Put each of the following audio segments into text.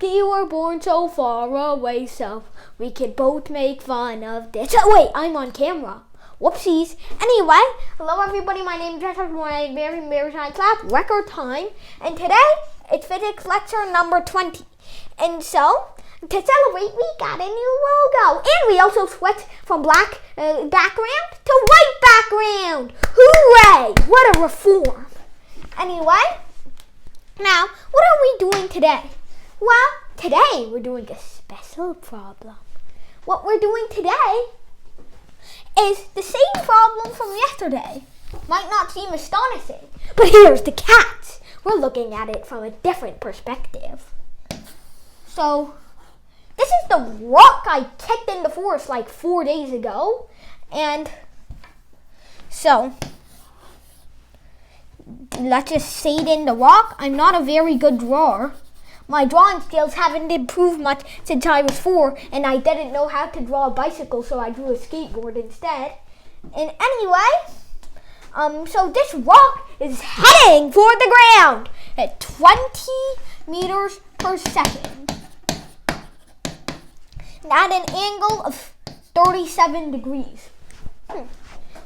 lucky we're born so far away, so we could both make fun of this. Oh, wait, I'm on camera. Whoopsies. Anyway, hello everybody, my name is Garcetti. My very science lab, record time. And today, it's physics lecture number 20. And so, to celebrate, we got a new logo. And we also switched from black background to white background. Hooray! What a reform. Anyway, now, what are we doing today? Well, today we're doing a special problem. What we're doing today is the same problem from yesterday. Might not seem astonishing, but here's the catch. We're looking at it from a different perspective. So, this is the rock I kicked in the forest like 4 days ago. And so, let's just shade in the rock. I'm not a very good drawer. My drawing skills haven't improved much since I was 4, and I didn't know how to draw a bicycle, so I drew a skateboard instead. And anyway, so this rock is heading for the ground at 20 meters per second. At an angle of 37 degrees.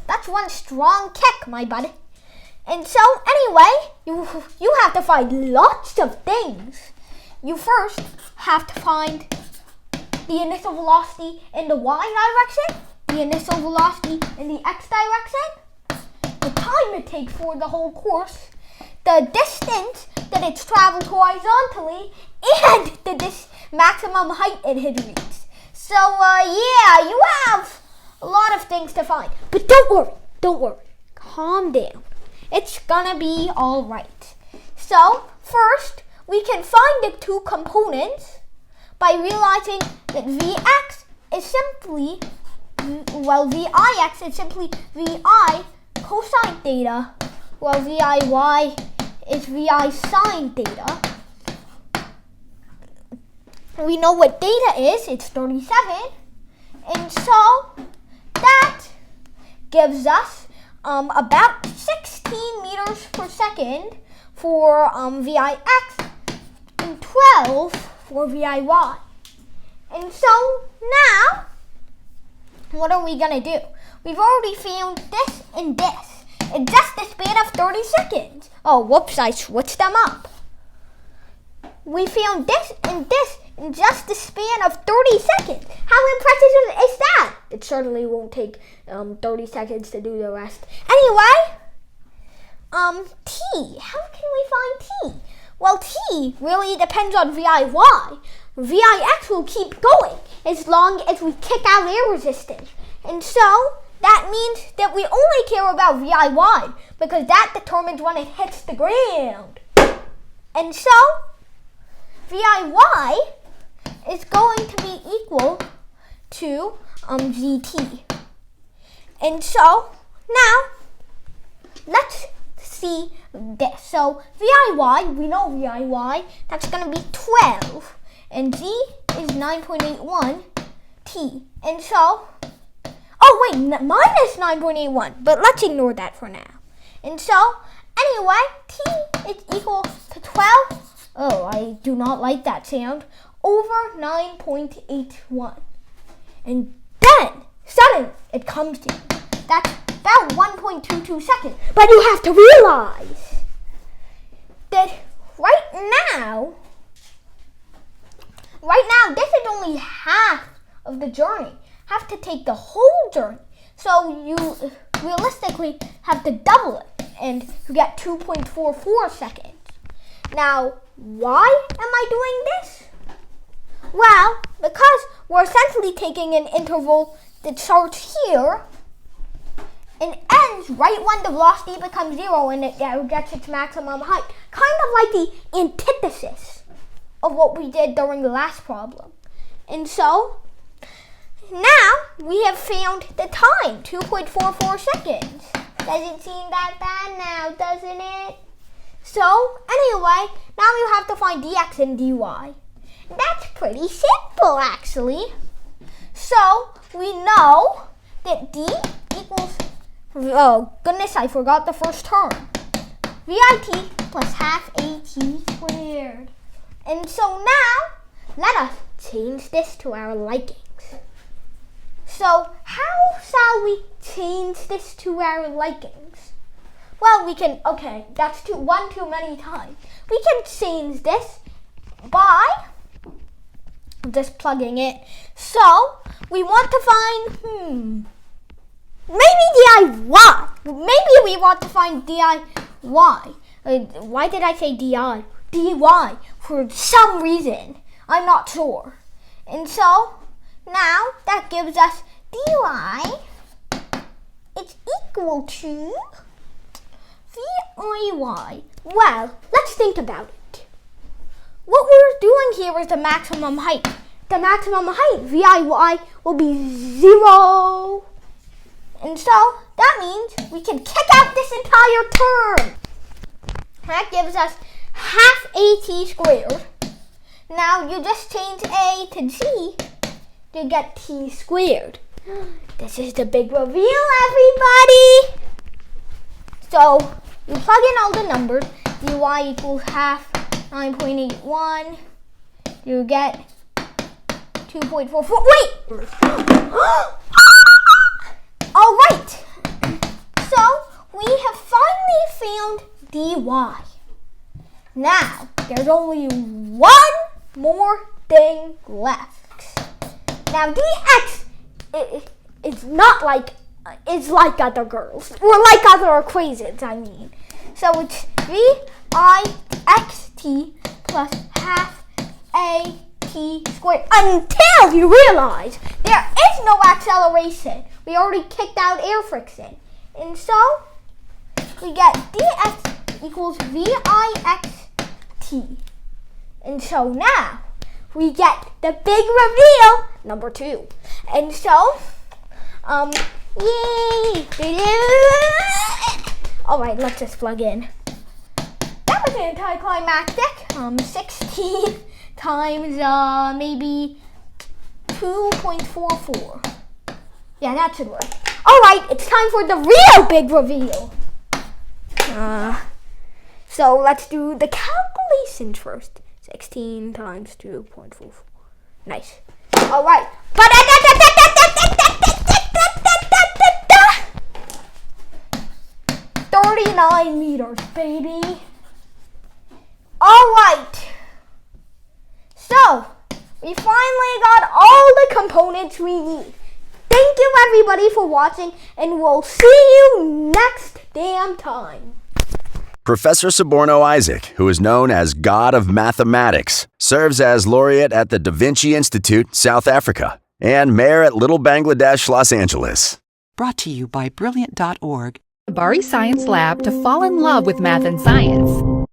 That's one strong kick, my buddy. And so, anyway, you have to find lots of things. You first have to find the initial velocity in the y direction, the initial velocity in the x direction, the time it takes for the whole course, the distance that it's traveled horizontally, and the maximum height it has reached. So, yeah, you have a lot of things to find. But don't worry, calm down. It's gonna be all right. So, first, we can find the two components by realizing that Vx is simply, Vix is simply Vi cosine theta, while Viy is Vi sine theta. We know what theta is, it's 37, and so that gives us about 16 meters per second for Vix and 12 for Viy. And so now, what are we gonna do? We've already found this and this in just the span of 30 seconds. Oh, whoops, I switched them up. We found this and this in just the span of 30 seconds. How impressive is that? It certainly won't take 30 seconds to do the rest. Anyway, t. How can we find t? Well, t really depends on Viy. Vix will keep going as long as we kick out air resistance. And so, that means that we only care about Viy because that determines when it hits the ground. And so, Viy is going to be equal to Gt. And so, now, let's see this. So, Viy, we know Viy, that's going to be 12. And G is 9.81 T. And so, oh wait, minus 9.81. But let's ignore that for now. And so, anyway, T is equal to 12. Oh, I do not like that sound. Over 9.81. And then, suddenly, it comes to you. That's about 1.22 seconds. But you have to realize that right now, this is only half of the journey. Have to take the whole journey. So you realistically have to double it, and you get 2.44 seconds. Now, why am I doing this? Well, because we're essentially taking an interval that starts here and ends right when the velocity becomes 0 and it gets its maximum height. Kind of like the antithesis of what we did during the last problem. And so, now we have found the time, 2.44 seconds. Doesn't seem that bad now, doesn't it? So, anyway, now you have to find dx and dy. That's pretty simple, actually. So, we know that d equals, oh goodness, I forgot the first term. Vit plus half at squared. And so now, let us change this to our likings. So, how shall we change this to our likings? Well, we can, okay, that's one too many times. We can change this by just plugging it. So, we want to find, maybe DIY. Maybe we want to find DIY. Why did I say DI? DY for some reason. I'm not sure. And so, now that gives us dy is equal to VIY. Well, let's think about it. What we're doing here is the maximum height. The maximum height, VIY, will be 0. And so, that means we can kick out this entire term. That gives us half AT squared. Now, you just change A to G to get T squared. This is the big reveal, everybody! So, you plug in all the numbers. dy equals half 9.81. You get 2.44. Wait! Alright! So, we have finally found dy. Now, there's only one more thing left. Now, dx is not like, it's like other girls, or like other equations, I mean. So it's VIXT plus half AT squared until you realize there is no acceleration. We already kicked out air friction. And so we get dx equals VIXT. And so now we get the big reveal, number 2. And so, yay! Alright, let's just plug in. That was anticlimactic. 16 times, maybe 2.44. Yeah, that should work. Alright, it's time for the real big reveal. So let's do the calculations first. 16 times 2.44. Nice. Alright. 39 meters, baby. Alright. So, we finally got all the components we need. Thank you everybody for watching, and we'll see you next damn time. Professor Soborno Isaac, who is known as God of Mathematics, serves as Laureate at the Da Vinci Institute, South Africa, and Mayor at Little Bangladesh, Los Angeles. Brought to you by Brilliant.org. Bari Science Lab to fall in love with math and science.